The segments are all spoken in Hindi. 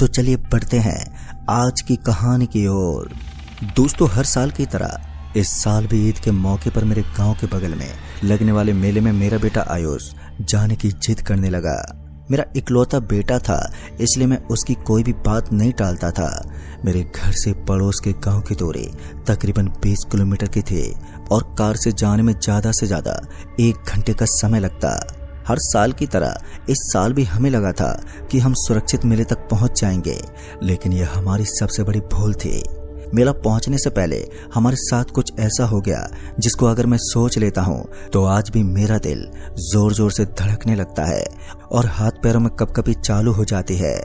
तो चलिए बढ़ते हैं आज की कहानी की ओर। दोस्तों, हर साल की तरह इस साल भी ईद के मौके पर मेरे गांव के बगल में लगने वाले मेले में मेरा बेटा आयुष जाने की जिद करने लगा। मेरा इकलौता बेटा था, इसलिए मैं उसकी कोई भी बात नहीं टालता था। मेरे घर से पड़ोस के गांव की दूरी तकरीबन 20 किलोमीटर की थी और कार से जाने में ज्यादा से ज्यादा 1 घंटे का समय लगता। हर साल की तरह इस साल भी हमें लगा था कि हम सुरक्षित मेले तक पहुंच जाएंगे, लेकिन यह हमारी सबसे बड़ी भूल थी। मेला पहुंचने से पहले हमारे साथ कुछ ऐसा हो गया जिसको अगर मैं सोच लेता हूं तो आज भी मेरा दिल जोर जोर से धड़कने लगता है और हाथ पैरों में कपकपी चालू हो जाती है।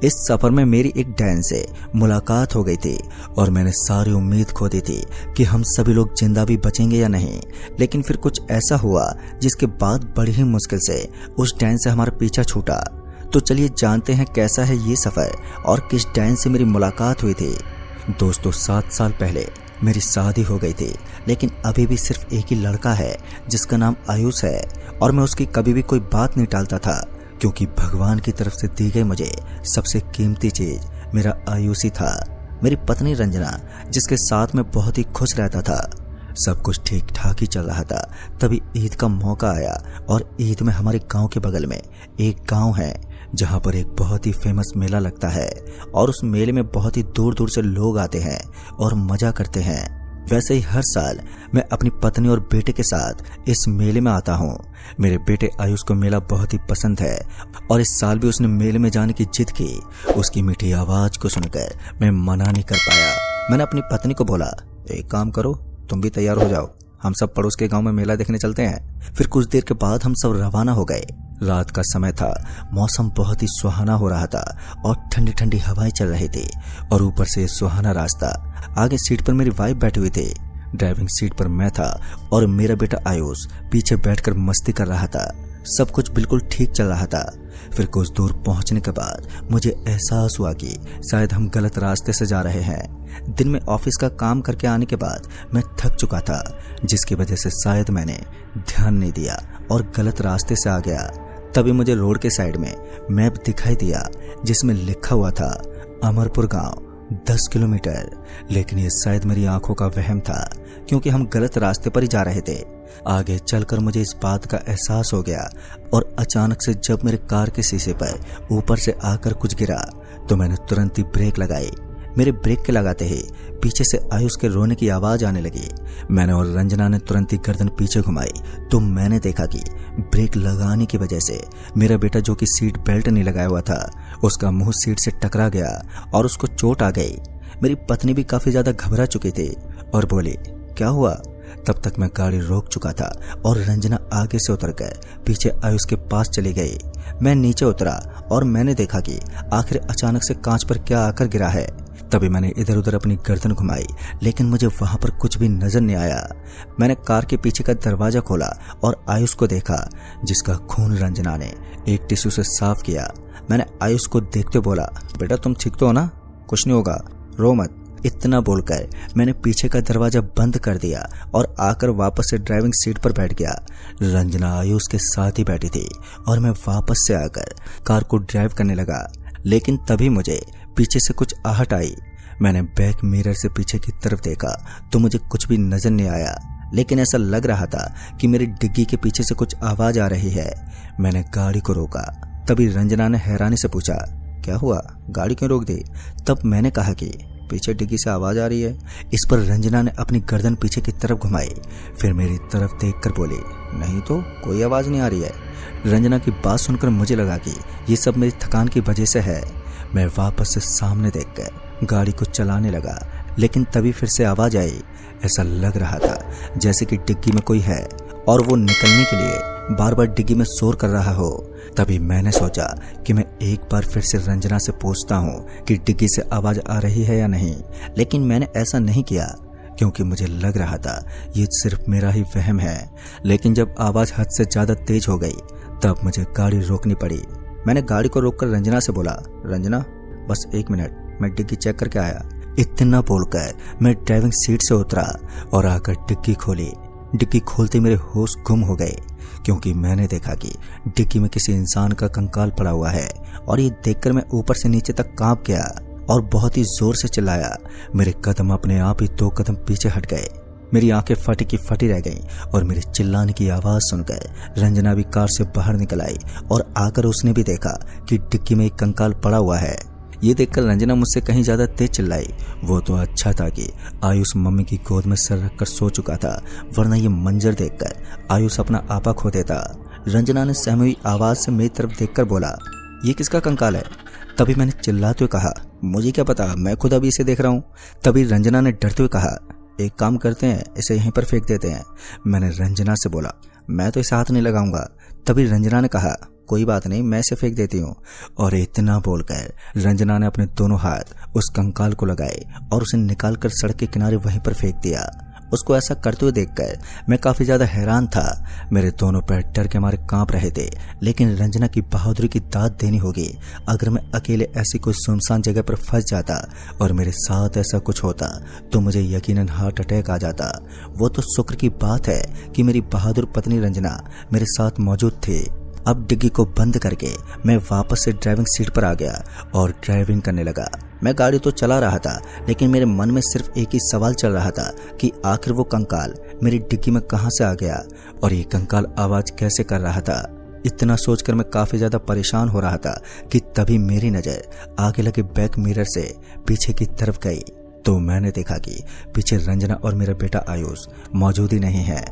इस सफर में मेरी एक डैन से मुलाकात हो गई थी और मैंने सारी उम्मीद खो दी थी कि हम सभी लोग जिंदा भी बचेंगे या नहीं। लेकिन फिर कुछ ऐसा हुआ जिसके बाद बड़ी ही मुश्किल से उस डैन से हमारा पीछा छूटा। तो चलिए जानते हैं कैसा है ये सफर और किस डैन से मेरी मुलाकात हुई थी। दोस्तों, 7 साल पहले मेरी शादी हो गई थी, लेकिन अभी भी सिर्फ एक ही लड़का है जिसका नाम आयुष है और मैं उसकी कभी भी कोई बात नहीं टालता था, क्योंकि भगवान की तरफ से दी गई मुझे सबसे कीमती चीज मेरा आयुष ही था। मेरी पत्नी रंजना, जिसके साथ मैं बहुत ही खुश रहता था। सब कुछ ठीक ठाक ही चल रहा था, तभी ईद का मौका आया और ईद में हमारे गांव के बगल में एक गांव है जहां पर एक बहुत ही फेमस मेला लगता है और उस मेले में बहुत ही दूर दूर से लोग आते हैं और मजा करते हैं। वैसे ही हर साल मैं अपनी पत्नी और बेटे के साथ इस मेले में आता हूँ। मेरे बेटे आयुष को मेला बहुत ही पसंद है और इस साल भी उसने मेले में जाने की जिद की। उसकी मीठी आवाज को सुनकर मैं मना नहीं कर पाया। मैंने अपनी पत्नी को बोला, एक काम करो, तुम भी तैयार हो जाओ, हम सब पड़ोस के गांव में मेला देखने चलते हैं। फिर कुछ देर के बाद हम सब रवाना हो गए। रात का समय था, मौसम बहुत ही सुहाना हो रहा था और ठंडी ठंडी हवाएं चल रही थी और ऊपर से सुहाना रास्ता। आगे सीट पर मेरी वाइफ बैठी हुई थी, ड्राइविंग सीट पर मैं था और मेरा बेटा आयुष पीछे बैठकर मस्ती कर रहा था। सब कुछ बिल्कुल ठीक चल रहा था। फिर कुछ दूर पहुंचने के बाद मुझे एहसास हुआ कि शायद हम गलत रास्ते से जा रहे हैं। दिन में ऑफिस का काम करके आने के बाद मैं थक चुका था, जिसकी वजह से शायद मैंने ध्यान नहीं दिया और गलत रास्ते से आ गया। तभी मुझे रोड के साइड में मैप दिखाई दिया जिसमें लिखा हुआ था अमरपुर गांव 10 किलोमीटर। लेकिन ये शायद मेरी आंखों का वहम था, क्योंकि हम गलत रास्ते पर ही जा रहे थे। आगे चलकर मुझे इस बात का एहसास हो गया और अचानक से जब मेरे कार के शीशे पर ऊपर से आकर कुछ गिरा तो मैंने तुरंत ही ब्रेक लगाई। मेरे ब्रेक के लगाते ही पीछे से आयुष के रोने की आवाज आने लगी। मैंने और रंजना ने तुरंत ही गर्दन पीछे घुमाई तो मैंने देखा कि ब्रेक लगाने की वजह से मेरा बेटा, जो कि सीट बेल्ट नहीं लगाया हुआ था, उसका मुंह सीट से टकरा गया और उसको चोट आ गई। मेरी पत्नी भी काफी ज्यादा घबरा चुकी थी और बोली, क्या हुआ? तब तक मैं गाड़ी रोक चुका था और रंजना आगे से उतरकर पीछे आयुष के पास चली गई। मैं नीचे उतरा और मैंने देखा कि आखिर अचानक से कांच पर क्या आकर गिरा है। तभी मैंने इधर उधर अपनी गर्दन घुमाई, लेकिन मुझे वहां पर कुछ भी नजर नहीं आया। मैंने कार के पीछे का दरवाजा खोला और आयुष को देखा, जिसका खून रंजना ने एक टिश्यू से साफ किया। मैंने आयुष को देखते बोला, बेटा तुम ठीक तो हो ना? कुछ नहीं होगा, रो मत। इतना बोलकर मैंने पीछे का दरवाजा बंद कर दिया और आकर वापस से ड्राइविंग सीट पर बैठ गया। रंजना आयुष के साथ ही बैठी थी और मैं वापस से आकर कार को ड्राइव करने लगा। लेकिन तभी मुझे पीछे से कुछ आहट आई। मैंने बैक मिरर से पीछे की तरफ देखा तो मुझे कुछ भी नजर नहीं आया, लेकिन ऐसा लग रहा था कि मेरी डिग्गी के पीछे से कुछ आवाज आ रही है। मैंने गाड़ी को रोका। तभी रंजना ने हैरानी से पूछा, क्या हुआ, गाड़ी क्यों रोक दी? तब मैंने कहा कि पीछे डिग्गी से आवाज आ रही है। इस पर रंजना ने अपनी गर्दन पीछे की तरफ घुमाई, फिर मेरी तरफ देखकर बोली, नहीं तो कोई आवाज नहीं आ रही है। रंजना की बात सुनकर मुझे लगा कि ये सब मेरी थकान की वजह से है। मैं वापस से सामने देखकर गाड़ी को चलाने लगा, लेकिन तभी फिर से आवाज आई। ऐसा लग रहा था जैसे कि डिग्गी में कोई है और वो निकलने के लिए बार बार डिग्गी में शोर कर रहा हो। तभी मैंने सोचा कि मैं एक बार फिर से रंजना से पूछता हूँ कि डिग्गी से आवाज आ रही है या नहीं, लेकिन मैंने ऐसा नहीं किया क्योंकि मुझे लग रहा था ये सिर्फ मेरा ही वहम है। लेकिन जब आवाज हद से ज्यादा तेज हो गई तब मुझे गाड़ी रोकनी पड़ी। मैंने गाड़ी को रोककर रंजना से बोला, रंजना बस 1 मिनट, मैं डिग्गी चेक करके आया। इतना बोलकर मैं ड्राइविंग सीट से उतरा और आकर डिग्गी खोली। डिग्गी खोलते मेरे होश गुम हो गए, क्योंकि मैंने देखा कि डिक्की में किसी इंसान का कंकाल पड़ा हुआ है और ये देखकर मैं ऊपर से नीचे तक कांप गया और बहुत ही जोर से चिल्लाया। मेरे कदम अपने आप ही 2 कदम पीछे हट गए। मेरी आंखें फटी की फटी रह गईं और मेरे चिल्लाने की आवाज सुनकर रंजना भी कार से बाहर निकल आई और आकर उसने भी देखा कि डिक्की में एक कंकाल पड़ा हुआ है। ये देखकर रंजना मुझसे कहीं ज्यादा तेज चिल्लाई। वो तो अच्छा था कि आयुष मम्मी की गोद में सर रखकर सो चुका था, वरना ये मंजर देखकर आयुष अपना आपा खो देता। रंजना ने सहमी हुई आवाज से मेरी तरफ देखकर बोला, ये किसका कंकाल है? तभी मैंने चिल्लाते हुए कहा, मुझे क्या पता, मैं खुद अभी इसे देख रहा हूँ। तभी रंजना ने डरते हुए कहा, एक काम करते हैं, इसे यहीं पर फेंक देते हैं। मैंने रंजना से बोला, मैं तो इसे हाथ नहीं लगाऊंगा। तभी रंजना ने कहा, कोई बात नहीं, मैं इसे फेंक देती हूँ। और इतना बोलकर रंजना ने अपने दोनों हाथ उस कंकाल को लगाए और उसे निकालकर सड़क के किनारे वहीं पर फेंक दिया। उसको ऐसा करते हुए देखकर मैं काफी ज्यादा हैरान था। मेरे दोनों पैर डर के मारे कांप रहे थे, लेकिन रंजना की बहादुरी की दाद देनी होगी। अगर मैं अकेले ऐसी कोई सुनसान जगह पर फंस जाता और मेरे साथ ऐसा कुछ होता तो मुझे यकीनन हार्ट अटैक आ जाता। वो तो शुक्र की बात है कि मेरी बहादुर पत्नी रंजना मेरे साथ मौजूद थी। अब डिग्गी को बंद करके मैं वापस से ड्राइविंग सीट पर आ गया और ड्राइविंग करने लगा। मैं गाड़ी तो चला रहा था, लेकिन मेरे मन में सिर्फ एक ही सवाल चल रहा था कि आखिर वो कंकाल मेरी डिग्गी में कहां से आ गया और ये कंकाल आवाज कैसे कर रहा था। इतना सोचकर मैं काफी ज्यादा परेशान हो रहा था कि तभी मेरी नजर आगे लगे बैक मिरर से पीछे की तरफ गई तो मैंने देखा कि पीछे रंजना और मेरा बेटा आयुष मौजूद ही नहीं है।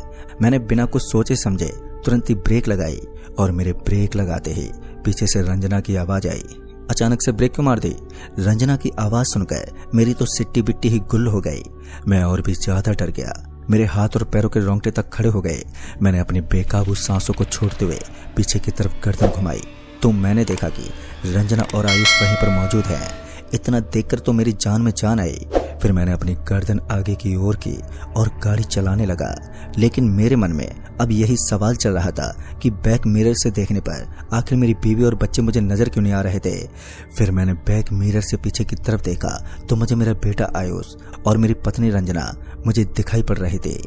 मैंने बिना कुछ सोचे समझे तुरंत ही ब्रेक लगाई और मेरे ब्रेक लगाते ही पीछे से रंजना की आवाज आई, अचानक से ब्रेक क्यों मार दी? रंजना की आवाज सुनकर मेरी तो सिट्टी बिट्टी ही गुल हो गई। मैं और भी ज्यादा डर गया। मेरे हाथ और पैरों के रोंगटे तक खड़े हो गए। मैंने अपनी बेकाबू सांसों को छोड़ते हुए पीछे की तरफ गर्दन घुमाई तो मैंने देखा कि रंजना और आयुष वहीं पर मौजूद हैं। इतना देखकर तो मेरी जान में जान आई। फिर मैंने अपनी गर्दन आगे की ओर की और गाड़ी चलाने लगा, लेकिन मेरे मन में अब यही सवाल चल रहा था कि बैक मिरर से देखने पर आखिर मेरी बीवी और बच्चे मुझे नजर क्यों नहीं आ रहे थे। फिर मैंने बैक मिरर से पीछे की तरफ देखा तो मुझे मेरा बेटा आयुष और मेरी पत्नी रंजना मुझे दिखाई पड़ रही थी।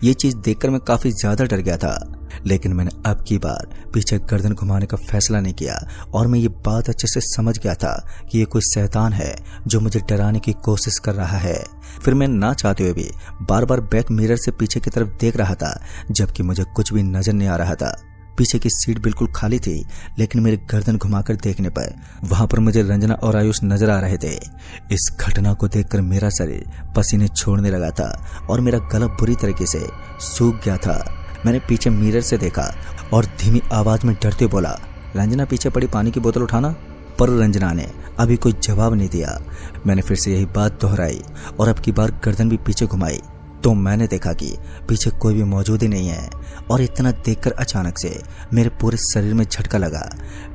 ये चीज देखकर मैं काफी ज्यादा डर गया था, लेकिन मैंने अब की बार पीछे गर्दन घुमाने का फैसला नहीं किया और मैं ये बात अच्छे से समझ गया था कि ये कोई शैतान है जो मुझे डराने की कोशिश कर रहा है। फिर मैं ना चाहते हुए भी बार बार बैक मिरर से पीछे की तरफ देख रहा था, जबकि मुझे कुछ भी नजर नहीं आ रहा था। पीछे की सीट बिल्कुल खाली थी, लेकिन मेरे गर्दन घुमाकर देखने पर वहां पर मुझे रंजना और आयुष नजर आ रहे थे। इस घटना को देखकर मेरा शरीर पसीने छोड़ने लगा था और मेरा गला बुरी तरीके से सूख गया था। मैंने पीछे मिरर से देखा और धीमी आवाज में डरते बोला, रंजना पीछे पड़ी पानी की बोतल उठाना। पर रंजना ने अभी कोई जवाब नहीं दिया। मैंने फिर से यही बात दोहराई और अब की बार गर्दन भी पीछे घुमाई तो मैंने देखा कि पीछे कोई भी मौजूद ही नहीं है। और इतना देखकर अचानक से मेरे पूरे शरीर में झटका लगा।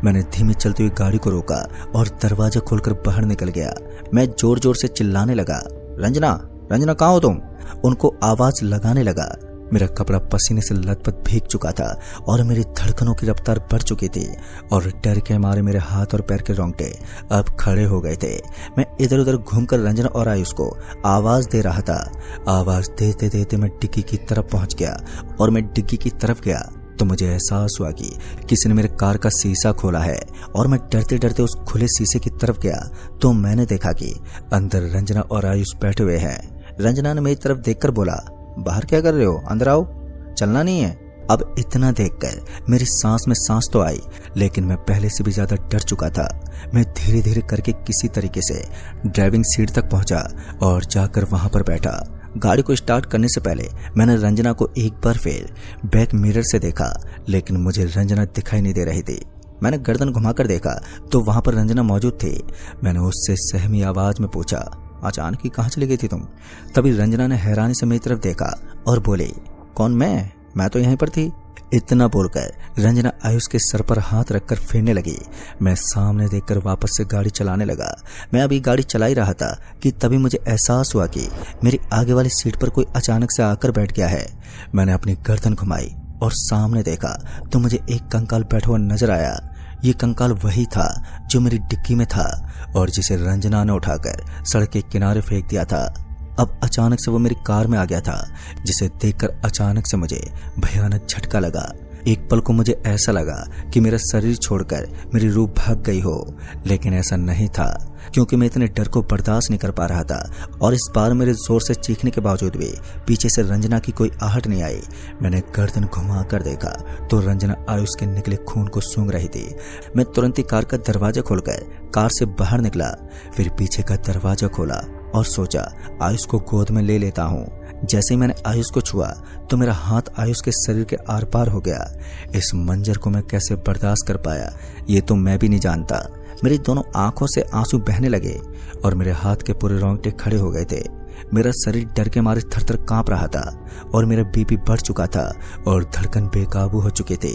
मैंने धीमे चलती हुई गाड़ी को रोका और दरवाजा खोलकर बाहर निकल गया। मैं जोर जोर से चिल्लाने लगा, रंजना, रंजना कहाँ हो तुम? उनको आवाज लगाने लगा। मेरा कपड़ा पसीने से लथपथ भीग चुका था और मेरी धड़कनों की रफ्तार बढ़ चुकी थी और डर के मारे मेरे हाथ और पैर के रोंगटे अब खड़े हो गए थे। मैं इधर उधर घूमकर रंजना और आयुष को आवाज दे रहा था। आवाज देते देते मैं डिग्गी की तरफ पहुंच गया और मैं डिग्गी की तरफ गया तो मुझे एहसास हुआ कि किसी ने मेरे कार का शीशा खोला है और मैं डरते डरते उस खुले शीशे की तरफ गया तो मैंने देखा कि अंदर रंजना और आयुष बैठे हुए हैं। रंजना ने मेरी तरफ देखकर बोला, बाहर क्या कर रहे हो? अंदर आओ, चलना नहीं है। अब इतना देखकर मेरी सांस में सांस तो आई, लेकिन मैं पहले से भी ज्यादा डर चुका था। मैं धीरे धीरे करके किसी तरीके से ड्राइविंग सीट तक पहुंचा और जाकर वहां पर बैठा। गाड़ी को स्टार्ट करने से पहले मैंने रंजना को एक बार फिर बैक मिरर से देखा, लेकिन मुझे रंजना दिखाई नहीं दे रही थी। मैंने गर्दन घुमाकर देखा तो वहां पर रंजना मौजूद थी। मैंने उससे सहमी आवाज में पूछा, अचानक ही कहाँ चली गई थी तुम? तभी रंजना ने हैरानी से मेरी तरफ देखा और बोली, कौन? मैं तो यहीं पर थी। इतना बोलकर रंजना आयुष के सर पर हाथ रखकर फेरने लगी। मैं सामने देखकर वापस से गाड़ी चलाने लगा। मैं अभी गाड़ी चला ही रहा था कि तभी मुझे एहसास हुआ कि मेरी आगे वाली सीट पर कोई अचानक से आकर बैठ गया है। मैंने अपनी गर्दन घुमाई और सामने देखा तो मुझे एक कंकाल बैठा हुआ नजर आया। ये कंकाल वही था जो मेरी डिक्की में था और जिसे रंजना ने उठाकर सड़क के किनारे फेंक दिया था। अब अचानक से वो मेरी कार में आ गया था, जिसे देखकर अचानक से मुझे भयानक झटका लगा। एक पल को मुझे ऐसा लगा कि मेरा शरीर छोड़कर मेरी रूह भाग गई हो, लेकिन ऐसा नहीं था, क्योंकि मैं इतने डर को बर्दाश्त नहीं कर पा रहा था। और इस बार मेरे जोर से चीखने के बावजूद भी पीछे से रंजना की कोई आहट नहीं आई। मैंने गर्दन घुमा कर देखा तो रंजना आयुष के निकले खून को सूंघ रही थी। मैं तुरंत ही कार का दरवाजा खोलकर कार से बाहर निकला, फिर पीछे का दरवाजा खोला और सोचा आयुष को गोद में ले लेता हूँ। जैसे ही मैंने आयुष को छुआ तो मेरा हाथ आयुष के शरीर के आर पार हो गया। इस मंजर को मैं कैसे बर्दाश्त कर पाया ये तो मैं भी नहीं जानता। मेरी दोनों आंखों से आंसू बहने लगे और मेरे हाथ के पूरे रोंगटे खड़े हो गए थे। मेरा शरीर डर के मारे थर-थर कांप रहा था और मेरा बीपी बढ़ चुका था और धड़कन बेकाबू हो चुके थे।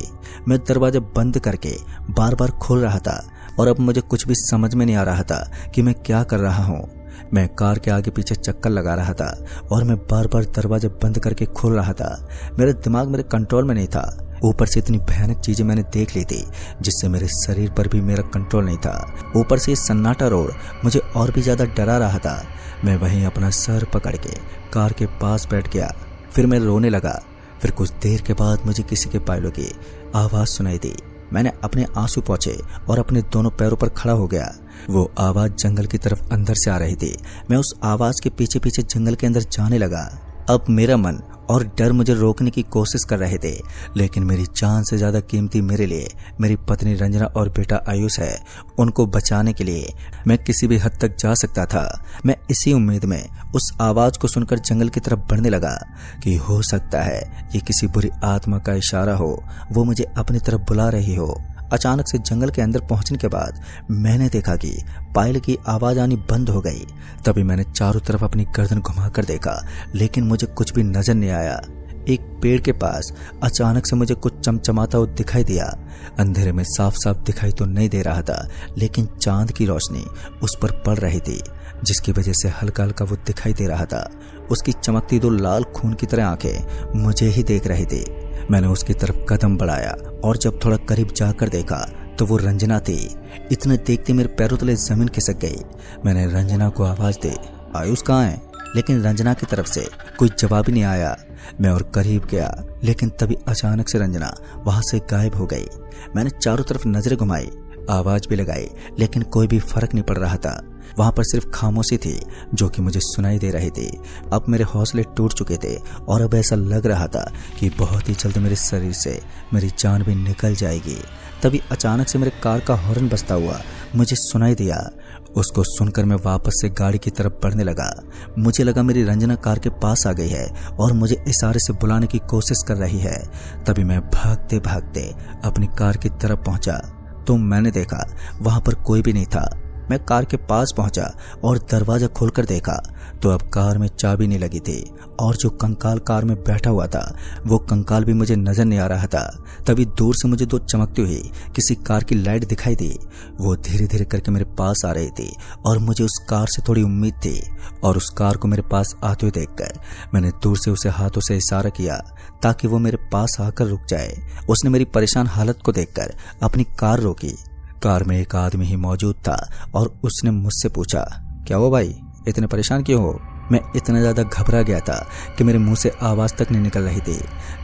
मैं दरवाजा बंद करके बार बार खोल रहा था और अब मुझे कुछ भी समझ में नहीं आ रहा था कि मैं क्या कर रहा हूँ। मैं कार के आगे पीछे चक्कर लगा रहा था और मैं बार बार दरवाजा बंद करके खोल रहा था। मेरा दिमाग मेरे कंट्रोल में नहीं था। ऊपर से इतनी भयानक चीजें मैंने देख ली थी जिससे मेरे शरीर पर भी मेरा कंट्रोल नहीं था। ऊपर से ये सन्नाटा रोड मुझे और भी ज्यादा डरा रहा था। मैं वहीं अपना सर पकड़ के कार के पास बैठ गया। फिर मैं रोने लगा। फिर कुछ देर के बाद मुझे किसी के पायलों की आवाज सुनाई दी। मैंने अपने आंसू पोंछे और अपने दोनों पैरों पर खड़ा हो गया। वो आवाज जंगल की तरफ अंदर से आ रही थी। मैं उस आवाज के पीछे पीछे जंगल के अंदर जाने लगा। अब मेरा मन और डर मुझे रोकने की कोशिश कर रहे थे, लेकिन मेरी जान से ज्यादा कीमती मेरे लिए मेरी पत्नी रंजना और बेटा आयुष है। उनको बचाने के लिए मैं किसी भी हद तक जा सकता था। मैं इसी उम्मीद में उस आवाज को सुनकर जंगल की तरफ बढ़ने लगा कि हो सकता है ये किसी बुरी आत्मा का इशारा हो, वो मुझे अपनी तरफ बुला रही हो। अचानक से जंगल के अंदर पहुंचने के बाद मैंने देखा कि पायल की आवाज आनी बंद हो गई। तभी मैंने चारों तरफ अपनी गर्दन घुमाकर देखा, लेकिन मुझे कुछ भी नजर नहीं आया। एक पेड़ के पास अचानक से मुझे कुछ चमचमाता हुआ दिखाई दिया। अंधेरे में साफ साफ दिखाई तो नहीं दे रहा था, लेकिन चांद की रोशनी उस पर पड़ रही थी, जिसकी वजह से हल्का हल्का वो दिखाई दे रहा था। उसकी चमकती दो लाल खून की तरह आंखें मुझे ही देख रही थी। मैंने उसकी तरफ कदम बढ़ाया और जब थोड़ा करीब जाकर देखा तो वो रंजना थी। इतने देखते मेरे पैरों तले जमीन खिसक गई। मैंने रंजना को आवाज दी, आयुष कहाँ है? लेकिन रंजना की तरफ से कोई जवाब ही नहीं आया। मैं और करीब गया, लेकिन तभी अचानक से रंजना वहां से गायब हो गई। मैंने चारों तरफ नजरें घुमाई, आवाज भी लगाई, लेकिन कोई भी फर्क नहीं पड़ रहा था। वहां पर सिर्फ खामोशी थी जो कि मुझे सुनाई दे रही थी। अब मेरे हौसले टूट चुके थे और अब ऐसा लग रहा था कि बहुत ही जल्द मेरे शरीर से मेरी जान भी निकल जाएगी। तभी अचानक से मेरे कार का हॉर्न बजता हुआ मुझे सुनाई दिया। उसको सुनकर मैं वापस से गाड़ी की तरफ बढ़ने लगा। मुझे लगा मेरी रंजना कार के पास आ गई है और मुझे इशारे से बुलाने की कोशिश कर रही है। तभी मैं भागते भागते अपनी कार की तरफ पहुंचा तो मैंने देखा वहां पर कोई भी नहीं था। मैं कार के पास पहुंचा और दरवाजा खोलकर देखा तो अब कार में चाबी नहीं लगी थी और जो कंकाल कार में बैठा हुआ था वो कंकाल भी मुझे नजर नहीं आ रहा था। तभी दूर से मुझे दो चमकती हुई किसी कार की लाइट दिखाई दी। वो धीरे धीरे करके मेरे पास आ रही थी और मुझे उस कार से थोड़ी उम्मीद थी। और उस कार को मेरे पास आते हुए देखकर मैंने दूर से उसे हाथों से इशारा किया ताकि वो मेरे पास आकर रुक जाए। उसने मेरी परेशान हालत को देखकर अपनी कार रोकी। कार में एक आदमी ही मौजूद था और उसने मुझसे पूछा, क्या हुआ भाई, इतने परेशान क्यों हो? मैं इतना ज्यादा घबरा गया था कि मेरे मुंह से आवाज तक नहीं निकल रही थी।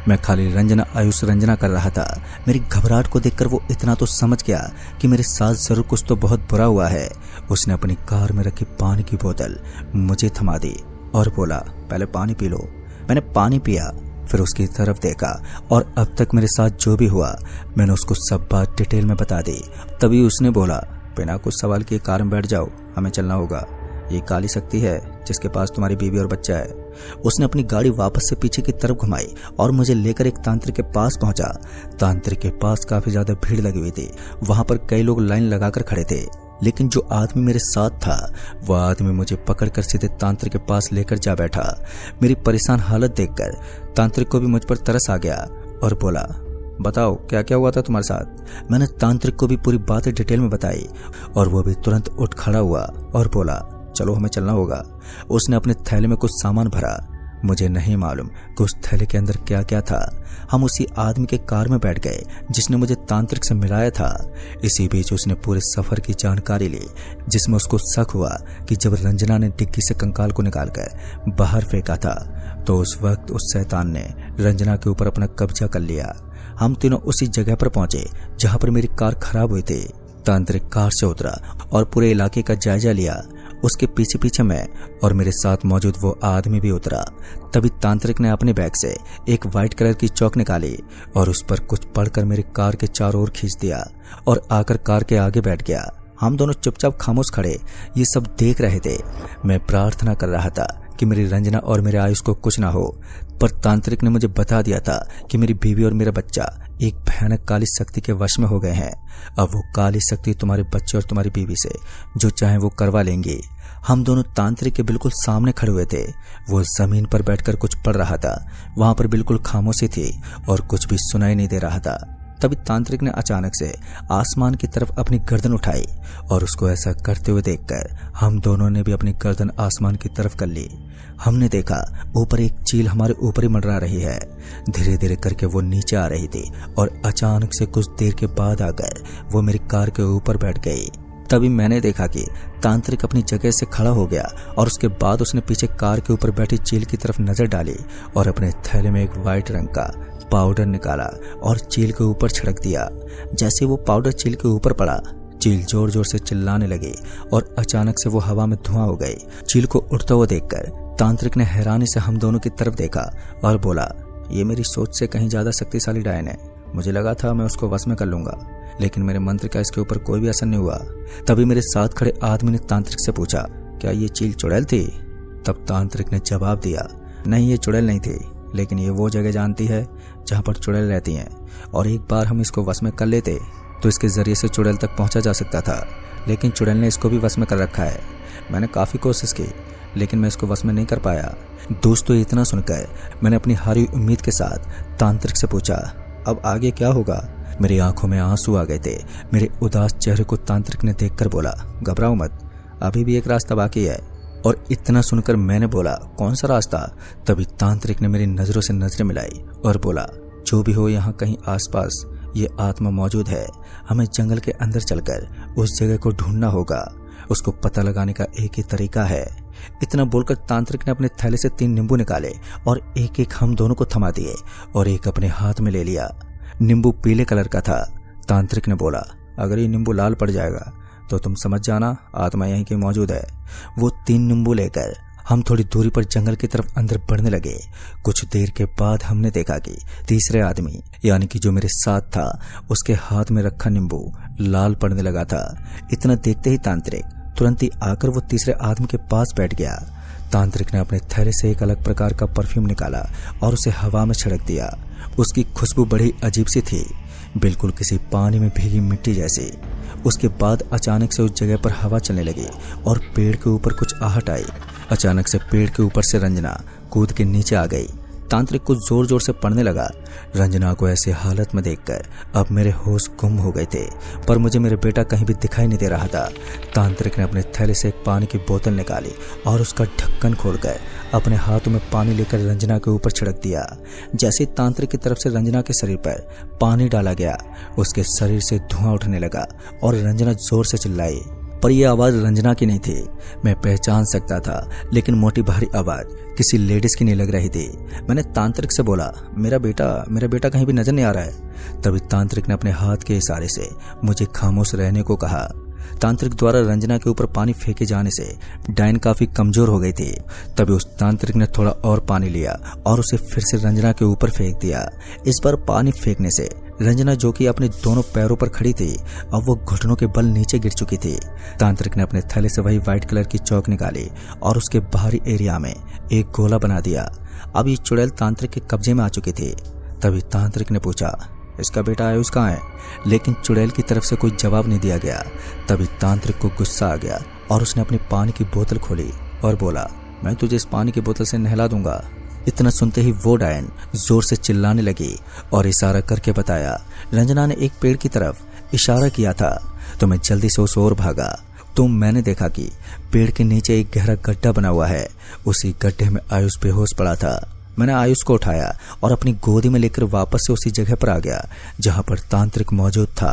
मैं खाली रंजना आयुष रंजना कर रहा था। मेरी घबराहट को देखकर वो इतना तो समझ गया कि मेरे साथ जरूर कुछ तो बहुत बुरा हुआ है। उसने अपनी कार में रखी पानी की बोतल मुझे थमा दी और बोला, पहले पानी पी लो। मैंने पानी पिया, फिर उसकी तरफ देखा और अब तक मेरे साथ जो भी हुआ मैंने उसको सब बात डिटेल में बता दी। तभी उसने बोला, बिना कुछ सवाल किए कार में बैठ जाओ, हमें चलना होगा। ये काली शक्ति है जिसके पास तुम्हारी बीवी और बच्चा है। उसने अपनी गाड़ी वापस से पीछे की तरफ घुमाई और मुझे लेकर एक तांत्रिक के पास पहुंचा। तांत्रिक के पास काफी ज्यादा भीड़ लगी हुई थी। वहां पर कई लोग लाइन लगाकर खड़े थे, लेकिन जो आदमी मेरे साथ था वह आदमी मुझे पकड़कर सीधे तांत्रिक के पास लेकर जा बैठा। मेरी परेशान हालत देखकर तांत्रिक को भी मुझ पर तरस आ गया और बोला, बताओ क्या क्या हुआ था तुम्हारे साथ? मैंने तांत्रिक को भी पूरी बातें डिटेल में बताई और वो भी तुरंत उठ खड़ा हुआ और बोला, चलो हमें चलना होगा। उसने अपने थैले में कुछ सामान भरा। मुझे नहीं मालूम कि उस थैले के अंदर क्या क्या था। हम उसी आदमी के कार में बैठ गए जिसने मुझे तांत्रिक से मिलाया था। इसी बीच उसने पूरे सफर की जानकारी ली, जिसमें उसको शक हुआ कि जब रंजना ने डिग्गी से कंकाल को निकालकर बाहर फेंका था तो उस वक्त उस शैतान ने रंजना के ऊपर अपना कब्जा कर लिया। हम तीनों उसी जगह पर पहुंचे जहां पर मेरी कार खराब हुई थी। तांत्रिक कार से उतरा और पूरे इलाके का जायजा लिया। उसके पीछे पीछे मैं और मेरे साथ मौजूद वो आदमी भी उतरा। तभी तांत्रिक ने अपने बैग से एक व्हाइट कलर की चौक निकाली और उस पर कुछ पढ़कर मेरी कार के चारों ओर खींच दिया और आकर कार के आगे बैठ गया। हम दोनों चुपचाप खामोश खड़े ये सब देख रहे थे। मैं प्रार्थना कर रहा था कि मेरी रंजना और मेरे आयुष को कुछ ना हो, पर तांत्रिक ने मुझे बता दिया था कि मेरी बीवी और मेरा बच्चा एक भयानक काली शक्ति के वश में हो गए हैं। अब वो काली शक्ति तुम्हारे बच्चे और तुम्हारी बीवी से जो चाहे वो करवा लेंगी। हम दोनों तांत्रिक के बिल्कुल सामने खड़े हुए थे। वो जमीन पर बैठकर कुछ पढ़ रहा था। वहां पर बिल्कुल खामोशी थी और कुछ भी सुनाई नहीं दे रहा था। तभी तांत्रिक ने अचानक से आसमान की तरफ अपनी गर्दन उठाई और उसको ऐसा करते हुए देखकर हम दोनों ने भी अपनी गर्दन आसमान की तरफ कर ली। हमने देखा ऊपर एक चील हमारे ऊपर ही मंडरा रही है। धीरे धीरे करके वो नीचे आ रही थी और अचानक से कुछ देर के बाद आकर वो मेरी कार के ऊपर बैठ गई। तभी मैंने देखा कि तांत्रिक अपनी जगह से खड़ा हो गया और उसके बाद उसने पीछे कार के ऊपर बैठी चील की तरफ नजर डाली और अपने थैले में एक व्हाइट रंग का पाउडर निकाला और चील के ऊपर छिड़क दिया। जैसे वो पाउडर चील के ऊपर पड़ा, चील जोर जोर से चिल्लाने लगी और अचानक से वो हवा में धुआं हो गई। चील को उड़ता हुआ देखकर तांत्रिक ने हैरानी से हम दोनों की तरफ देखा और बोला, ये मेरी सोच से कहीं ज्यादा शक्तिशाली डायन है। मुझे लगा था मैं उसको वश में कर लूंगा, लेकिन मेरे मंत्र का इसके ऊपर कोई भी असर नहीं हुआ। तभी मेरे साथ खड़े आदमी ने तांत्रिक से पूछा, क्या ये चील चुड़ैल थी? तब तांत्रिक ने जवाब दिया, नहीं ये चुड़ैल नहीं थी, लेकिन ये वो जगह जानती है जहां पर चुड़ैल रहती हैं, और एक बार हम इसको वश में कर लेते तो इसके जरिए से चुड़ैल तक पहुंचा जा सकता था, लेकिन चुड़ैल ने इसको भी वश में कर रखा है। मैंने काफी कोशिश की, लेकिन मैं इसको वश में नहीं कर पाया। दोस्तों, इतना सुनकर मैंने अपनी हारी उम्मीद के साथ तांत्रिक से पूछा, अब आगे क्या होगा? मेरी आंखों में आंसू आ गए थे। मेरे उदास चेहरे को तांत्रिक ने देखकर बोला, घबराओ मत, अभी भी एक रास्ता बाकी है। और इतना सुनकर मैंने बोला, कौन सा रास्ता? तभी तांत्रिक ने मेरी नजरों से नजरें मिलाई और बोला, जो भी हो यहाँ कहीं आसपास ये आत्मा मौजूद है। हमें जंगल के अंदर चलकर उस जगह को ढूंढना होगा। उसको पता लगाने का एक ही तरीका है। इतना बोलकर तांत्रिक ने अपने थैले से 3 नींबू निकाले और एक एक हम दोनों को थमा दिए और एक अपने हाथ में ले लिया। नींबू पीले कलर का था। तांत्रिक ने बोला, अगर ये नींबू लाल पड़ जाएगा तो तुम समझ जाना आत्मा यहीं की मौजूद है। वो 3 नींबू लेकर हम थोड़ी दूरी पर जंगल की तरफ अंदर बढ़ने लगे। कुछ देर के बाद हमने देखा कि तीसरे आदमी यानी कि जो मेरे साथ था उसके हाथ में रखा नींबू लाल पड़ने लगा था। इतना देखते ही तांत्रिक तुरंत ही आकर वो तीसरे आदमी के पास बैठ गया। तांत्रिक ने अपने थैले से एक अलग प्रकार का परफ्यूम निकाला और उसे हवा में छिड़क दिया। उसकी खुशबू बड़ी अजीब सी थी, बिल्कुल किसी पानी में भीगी मिट्टी जैसी। उसके बाद अचानक से उस जगह पर हवा चलने लगी और पेड़ के ऊपर कुछ आहट आई। अचानक से पेड़ के ऊपर से रंजना कूद के नीचे आ गई। तांत्रिक कुछ जोर जोर से पढ़ने लगा। रंजना को ऐसी हालत में देखकर अब मेरे होश गुम हो गए थे, पर मुझे मेरे बेटा कहीं भी दिखाई नहीं दे रहा था। तांत्रिक ने अपने थैले से एक पानी की बोतल निकाली और उसका ढक्कन खोलकर अपने हाथों में पानी लेकर रंजना के ऊपर छिड़क दिया। जैसे तांत्रिक की तरफ से रंजना के शरीर पर पानी डाला गया, उसके शरीर से धुआं उठने लगा और रंजना जोर से चिल्लाई, पर यह आवाज रंजना की नहीं थी। मैं पहचान सकता था, लेकिन मोटी भारी आवाज किसी लेडीज की नहीं लग रही थी। मैंने तांत्रिक से बोला, मेरा बेटा कहीं भी नजर नहीं आ रहा है। तभी तांत्रिक ने अपने हाथ के इशारे से मुझे खामोश रहने को कहा। तांत्रिक द्वारा रंजना के ऊपर पानी फेंके जाने से डायन काफी कमजोर हो गई थी। तभी उस तांत्रिक ने थोड़ा और पानी लिया और उसे फिर से रंजना के ऊपर फेंक दिया। इस बार पानी फेंकने से रंजना, जो कि अपने दोनों पैरों पर खड़ी थी, अब वो घुटनों के बल नीचे गिर चुकी थी। तांत्रिक ने अपने थैले से वही व्हाइट कलर की चौक निकाली और उसके बाहरी एरिया में एक गोला बना दिया। अब ये चुड़ैल तांत्रिक के कब्जे में आ चुकी थी। तभी तांत्रिक ने पूछा, इसका बेटा आयुष कहाँ है? लेकिन चुड़ैल की तरफ से कोई जवाब नहीं दिया गया। तभी तांत्रिक को गुस्सा आ गया और उसने अपनी पानी की बोतल खोली और बोला, मैं तुझे इस पानी की बोतल से नहला दूंगा। इतना सुनते ही वो डायन जोर से चिल्लाने लगी और इशारा करके बताया, रंजना ने एक पेड़ की तरफ इशारा किया था, तो मैं जल्दी से उस ओर भागा। तो मैंने देखा कि पेड़ के नीचे एक गहरा गड्ढा बना हुआ है। उसी गड्ढे में आयुष बेहोश पड़ा था। मैंने आयुष को उठाया और अपनी गोदी में लेकर वापस से उसी जगह पर आ गया जहां पर तांत्रिक मौजूद था।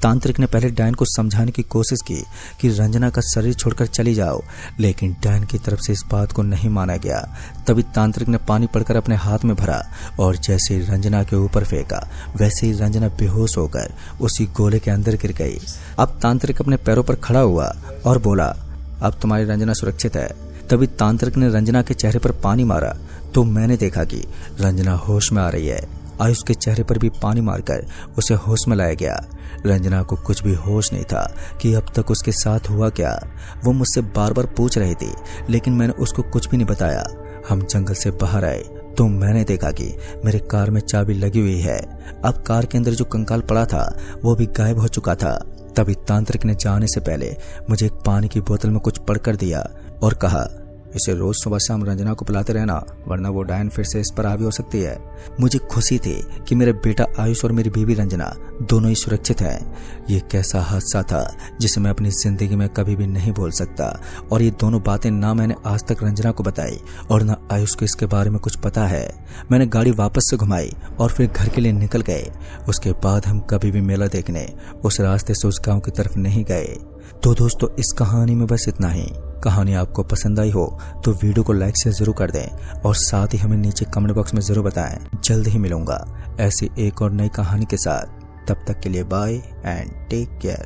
तांत्रिक ने पहले डैन को समझाने की कोशिश की कि रंजना का शरीर छोड़कर चली जाओ, लेकिन डैन की तरफ से इस बात को नहीं माना गया। तभी तांत्रिक ने पानी पड़कर अपने हाथ में भरा और जैसे ही रंजना के ऊपर फेंका, वैसे ही रंजना बेहोश होकर उसी गोले के अंदर गिर गई। अब तांत्रिक अपने पैरों पर खड़ा हुआ और बोला, अब तुम्हारी रंजना सुरक्षित है। तभी तांत्रिक ने रंजना के चेहरे पर पानी मारा तो मैंने देखा कि रंजना होश में आ रही है। आयुष के चेहरे पर भी पानी मारकर उसे होश में लाया गया। रंजना को कुछ भी होश नहीं था कि अब तक उसके साथ हुआ क्या। वो मुझसे बार बार पूछ रही थी, लेकिन मैंने उसको कुछ भी नहीं बताया। हम जंगल से बाहर आए तो मैंने देखा कि मेरे कार में चाबी लगी हुई है। अब कार के अंदर जो कंकाल पड़ा था वो भी गायब हो चुका था। तभी तांत्रिक ने जाने से पहले मुझे एक पानी की बोतल में कुछ पड़कर दिया और कहा, इसे रोज सुबह शाम रंजना को पिलाते रहना, वरना वो डायन फिर से इस पर हावी हो सकती है। मुझे खुशी थी कि मेरे बेटा आयुष और मेरी बीवी रंजना दोनों ही सुरक्षित हैं। ये कैसा हादसा था जिसे मैं अपनी जिंदगी में कभी भी नहीं भूल सकता। और ये दोनों बातें ना मैंने आज तक रंजना को बताई और ना आयुष को इसके बारे में कुछ पता है। मैंने गाड़ी वापस से घुमाई और फिर घर के लिए निकल गए। उसके बाद हम कभी भी मेला देखने उस रास्ते से उस गाँव की तरफ नहीं गए। तो दोस्तों, इस कहानी में बस इतना ही। कहानी आपको पसंद आई हो तो वीडियो को लाइक से जरूर कर दें और साथ ही हमें नीचे कमेंट बॉक्स में जरूर बताएं। जल्द ही मिलूंगा ऐसी एक और नई कहानी के साथ। तब तक के लिए बाय एंड टेक केयर।